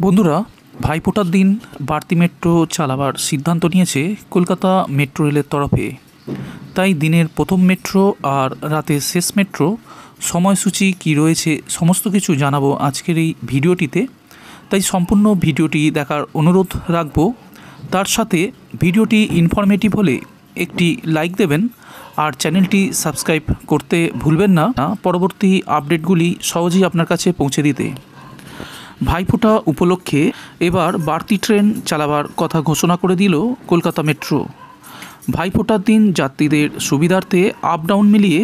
বন্ধুরা, ভাইফোঁটার দিন বাড়তি মেট্রো চালাবার সিদ্ধান্ত নিয়েছে কলকাতা মেট্রো রেলের তরফে। তাই দিনের প্রথম মেট্রো আর রাতের শেষ মেট্রো সময়সূচি কী রয়েছে সমস্ত কিছু জানাবো আজকের এই ভিডিওটিতে। তাই সম্পূর্ণ ভিডিওটি দেখার অনুরোধ রাখব। তার সাথে ভিডিওটি ইনফরমেটিভ হলে একটি লাইক দেবেন আর চ্যানেলটি সাবস্ক্রাইব করতে ভুলবেন না পরবর্তী আপডেটগুলি সহজেই আপনার কাছে পৌঁছে দিতে। ভাইফোঁটা উপলক্ষে এবার বাড়তি ট্রেন চালাবার কথা ঘোষণা করে দিল কলকাতা মেট্রো। ভাইফোঁটার দিন যাত্রীদের সুবিধার্থে আপ ডাউন মিলিয়ে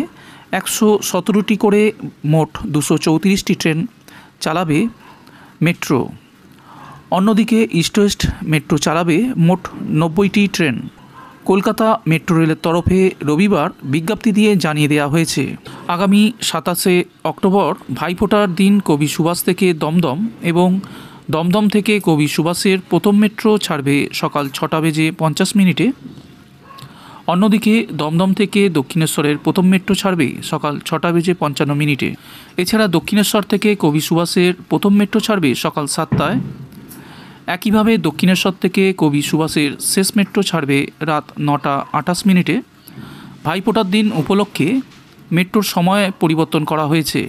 117টি করে মোট 234টি ট্রেন চালাবে মেট্রো। অন্যদিকে ইস্ট ওয়েস্ট মেট্রো চালাবে মোট 90টি ট্রেন। কলকাতা মেট্রো রেলের তরফে রবিবার বিজ্ঞপ্তি দিয়ে জানিয়ে দেওয়া হয়েছে, আগামী 27শে অক্টোবর ভাইফোঁটার দিন কবি সুভাষ থেকে দমদম এবং দমদম থেকে কবি সুভাষের প্রথম মেট্রো ছাড়বে সকাল 6:50। অন্যদিকে দমদম থেকে দক্ষিণেশ্বরের প্রথম মেট্রো ছাড়বে সকাল 6:55। এছাড়া দক্ষিণেশ্বর থেকে কবি সুভাষের প্রথম মেট্রো ছাড়বে সকাল 7টায়। একইভাবে দক্ষিণেশ্বর থেকে কবি সুভাষের শেষ মেট্রো ছাড়বে রাত 9:28। ভাইফোঁটার দিন উপলক্ষে মেট্রোর সময় পরিবর্তন করা হয়েছে।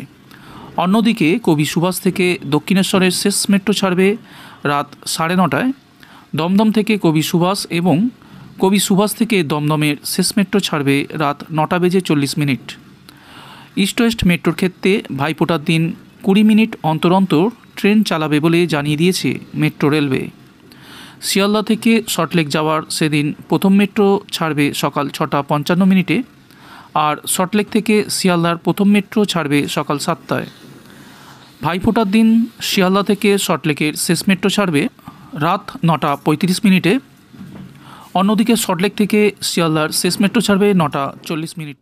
অন্যদিকে কবি সুভাষ থেকে দক্ষিণেশ্বরের শেষ মেট্রো ছাড়বে রাত 9:30। দমদম থেকে কবি সুভাষ এবং কবি সুভাষ থেকে দমদমের শেষ মেট্রো ছাড়বে রাত 9:40। ইস্ট ওয়েস্ট মেট্রোর ক্ষেত্রে ভাইফোঁটার দিন 20 মিনিট অন্তর অন্তর ট্রেন চালাবে বলে জানিয়ে দিয়েছে মেট্রো রেলওয়ে। শিয়ালদা থেকে সল্টলেক যাওয়ার সেদিন প্রথম মেট্রো ছাড়বে সকাল 6:55 আর সল্টলেক থেকে শিয়ালদার প্রথম মেট্রো ছাড়বে সকাল 7টায়। ভাইফোঁটার দিন শিয়ালদা থেকে সল্টলেকের শেষ মেট্রো ছাড়বে রাত 9:35। অন্যদিকে সল্টলেক থেকে শিয়ালদার শেষ মেট্রো ছাড়বে 9:40।